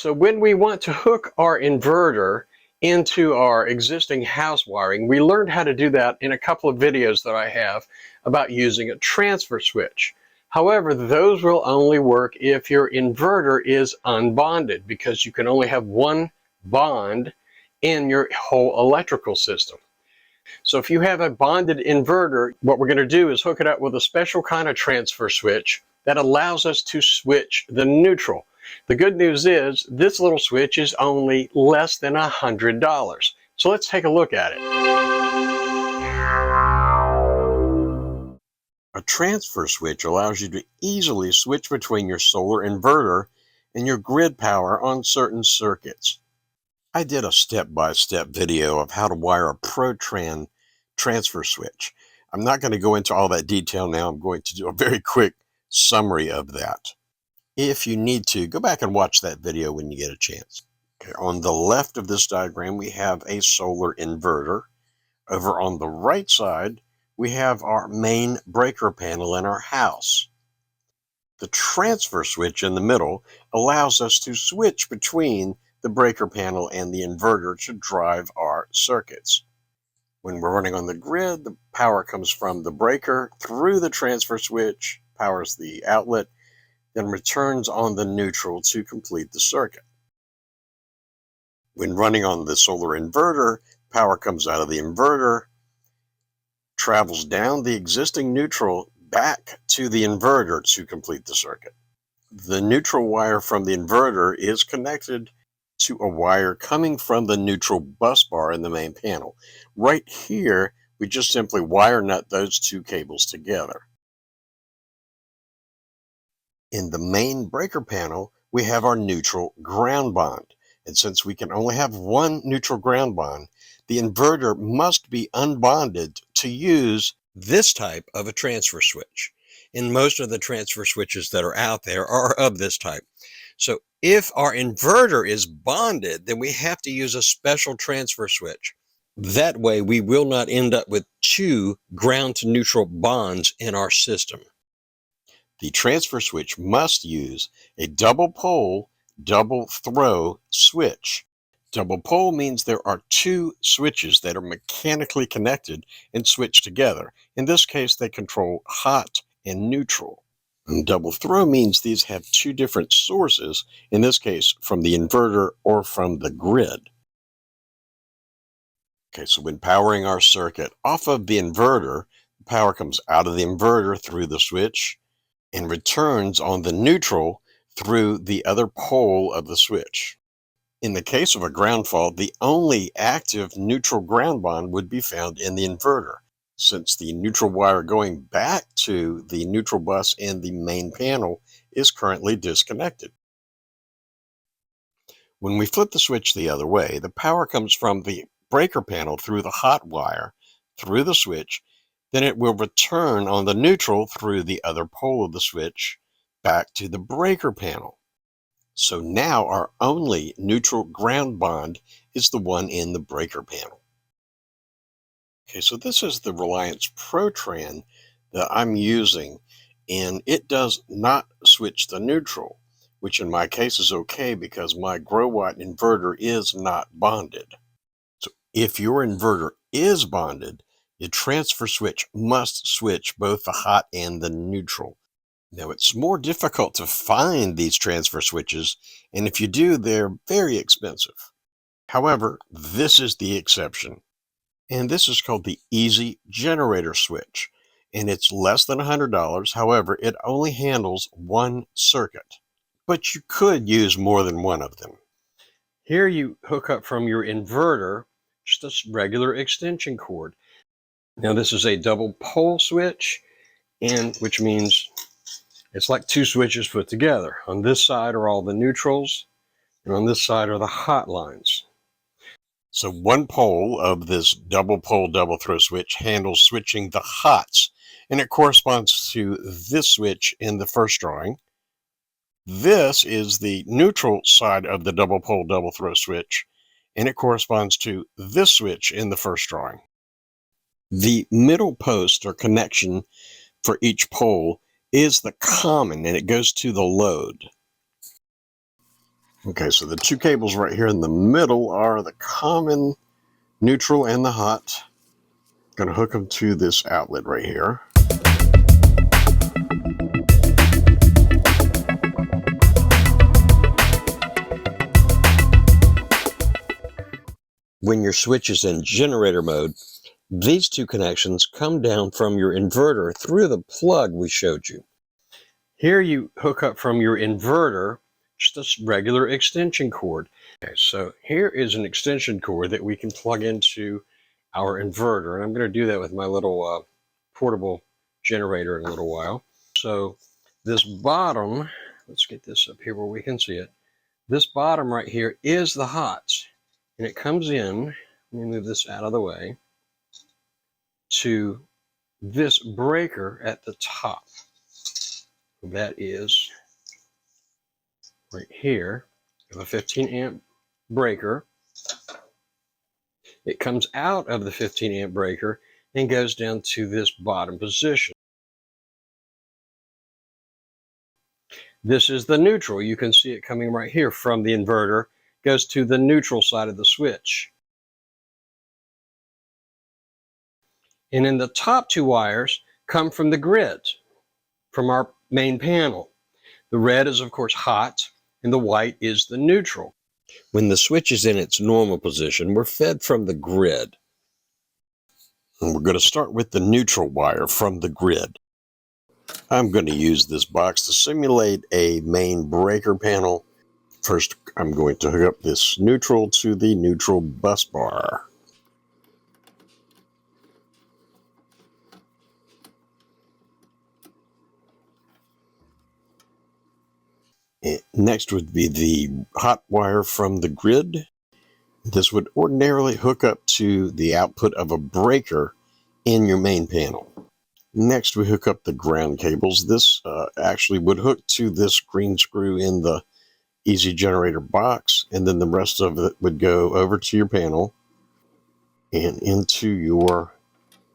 So when we want to hook our inverter into our existing house wiring, we learned how to do that in a couple of videos that I have about using a transfer switch. However, those will only work if your inverter is unbonded, because you can only have one bond in your whole electrical system. So if you have a bonded inverter, what we're going to do is hook it up with a special kind of transfer switch that allows us to switch the neutral. The good news is this little switch is only less than $100. So let's take a look at it. A transfer switch allows you to easily switch between your solar inverter and your grid power on certain circuits. I did a step-by-step video of how to wire a ProTran transfer switch. I'm not going to go into all that detail now. I'm going to do a very quick summary of that. If you need to, go back and watch that video when you get a chance. Okay, on the left of this diagram, we have a solar inverter. Over on the right side, we have our main breaker panel in our house. The transfer switch in the middle allows us to switch between the breaker panel and the inverter to drive our circuits. When we're running on the grid, the power comes from the breaker through the transfer switch, powers the outlet, then returns on the neutral to complete the circuit. When running on the solar inverter, power comes out of the inverter, travels down the existing neutral back to the inverter to complete the circuit. The neutral wire from the inverter is connected to a wire coming from the neutral bus bar in the main panel. Right here, we just simply wire nut those two cables together. In the main breaker panel, we have our neutral ground bond. And since we can only have one neutral ground bond, the inverter must be unbonded to use this type of a transfer switch. And most of the transfer switches that are out there are of this type. So if our inverter is bonded, then we have to use a special transfer switch. That way we will not end up with two ground to neutral bonds in our system. The transfer switch must use a double pole, double throw switch. Double pole means there are two switches that are mechanically connected and switched together. In this case, they control hot and neutral. And double throw means these have two different sources, in this case from the inverter or from the grid. Okay, so when powering our circuit off of the inverter, power comes out of the inverter through the switch and returns on the neutral through the other pole of the switch. In the case of a ground fault, the only active neutral ground bond would be found in the inverter, since the neutral wire going back to the neutral bus in the main panel is currently disconnected. When we flip the switch the other way, the power comes from the breaker panel through the hot wire, through the switch, then it will return on the neutral through the other pole of the switch back to the breaker panel. So now our only neutral ground bond is the one in the breaker panel. Okay, so this is the Reliance ProTran that I'm using, and it does not switch the neutral, which in my case is okay because my Growatt inverter is not bonded. So if your inverter is bonded, the transfer switch must switch both the hot and the neutral. Now, it's more difficult to find these transfer switches, and if you do, they're very expensive. However, this is the exception, and this is called the Easy Generator Switch, and it's less than $100. However, it only handles one circuit, but you could use more than one of them. Here you hook up from your inverter just a regular extension cord. Now this is a double pole switch, and which means it's like two switches put together. On this side are all the neutrals, and on this side are the hot lines. So one pole of this double pole double throw switch handles switching the hots, and it corresponds to this switch in the first drawing. This is the neutral side of the double pole double throw switch, and it corresponds to this switch in the first drawing. The middle post or connection for each pole is the common, and it goes to the load. Okay, so the two cables right here in the middle are the common neutral and the hot. Going to hook them to this outlet right here. When your switch is in generator mode, these two connections come down from your inverter through the plug we showed you. Here you hook up from your inverter just a regular extension cord. Okay, so here is an extension cord that we can plug into our inverter, and I'm going to do that with my little portable generator in a little while. So this bottom, let's get this up here where we can see it. This bottom right here is the hot, and it comes in, let me move this out of the way, to this breaker at the top. That is right here. We have a 15 amp breaker. It comes out of the 15 amp breaker and goes down to this bottom position. This is the neutral. You can see it coming right here from the inverter, goes to the neutral side of the switch. And then the top two wires come from the grid, from our main panel. The red is, of course, hot, and the white is the neutral. When the switch is in its normal position, we're fed from the grid. And we're going to start with the neutral wire from the grid. I'm going to use this box to simulate a main breaker panel. First, I'm going to hook up this neutral to the neutral bus bar. Next would be the hot wire from the grid. This would ordinarily hook up to the output of a breaker in your main panel. Next, we hook up the ground cables. This actually would hook to this green screw in the easy generator box, and then the rest of it would go over to your panel and into your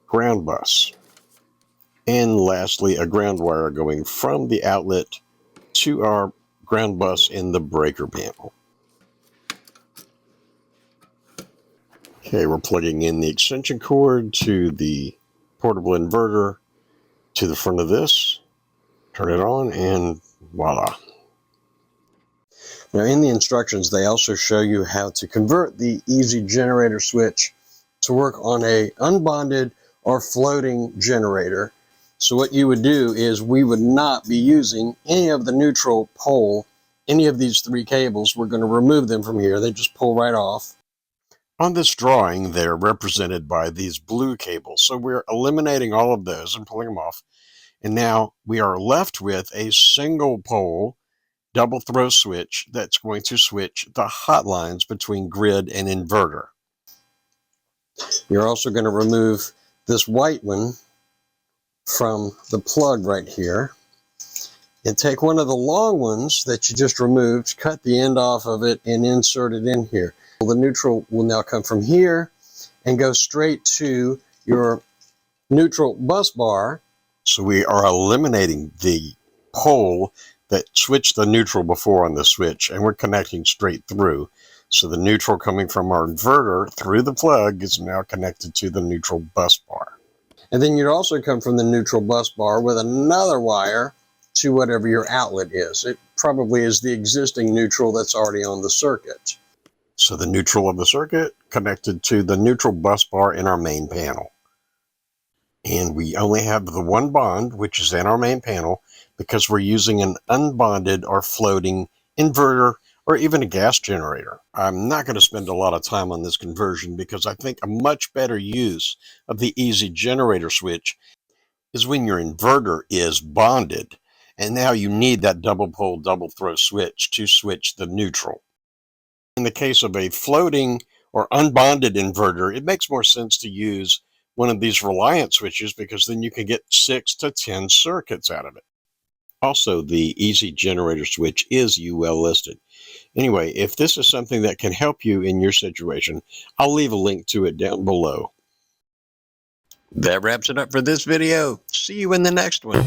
ground bus. And lastly, a ground wire going from the outlet to our ground bus in the breaker panel. Okay, we're plugging in the extension cord to the portable inverter to the front of this. Turn it on and voila. Now in the instructions, they also show you how to convert the easy generator switch to work on a unbonded or floating generator. So what you would do is we would not be using any of the neutral pole, any of these three cables. We're going to remove them from here. They just pull right off. On this drawing, they're represented by these blue cables. So we're eliminating all of those and pulling them off. And now we are left with a single pole double throw switch that's going to switch the hot lines between grid and inverter. You're also going to remove this white one from the plug right here and take one of the long ones that you just removed, cut the end off of it, and insert it in here. The neutral will now come from here and go straight to your neutral bus bar. So we are eliminating the pole that switched the neutral before on the switch, and we're connecting straight through. So the neutral coming from our inverter through the plug is now connected to the neutral bus bar. And then you'd also come from the neutral bus bar with another wire to whatever your outlet is. It probably is the existing neutral that's already on the circuit. So the neutral of the circuit connected to the neutral bus bar in our main panel. And we only have the one bond, which is in our main panel, because we're using an unbonded or floating inverter or even a gas generator. I'm not going to spend a lot of time on this conversion because I think a much better use of the easy generator switch is when your inverter is bonded, and now you need that double pole, double throw switch to switch the neutral. In the case of a floating or unbonded inverter, it makes more sense to use one of these reliant switches because then you can get 6 to 10 circuits out of it. Also, the easy generator switch is UL listed. Anyway, if this is something that can help you in your situation, I'll leave a link to it down below. That wraps it up for this video. See you in the next one.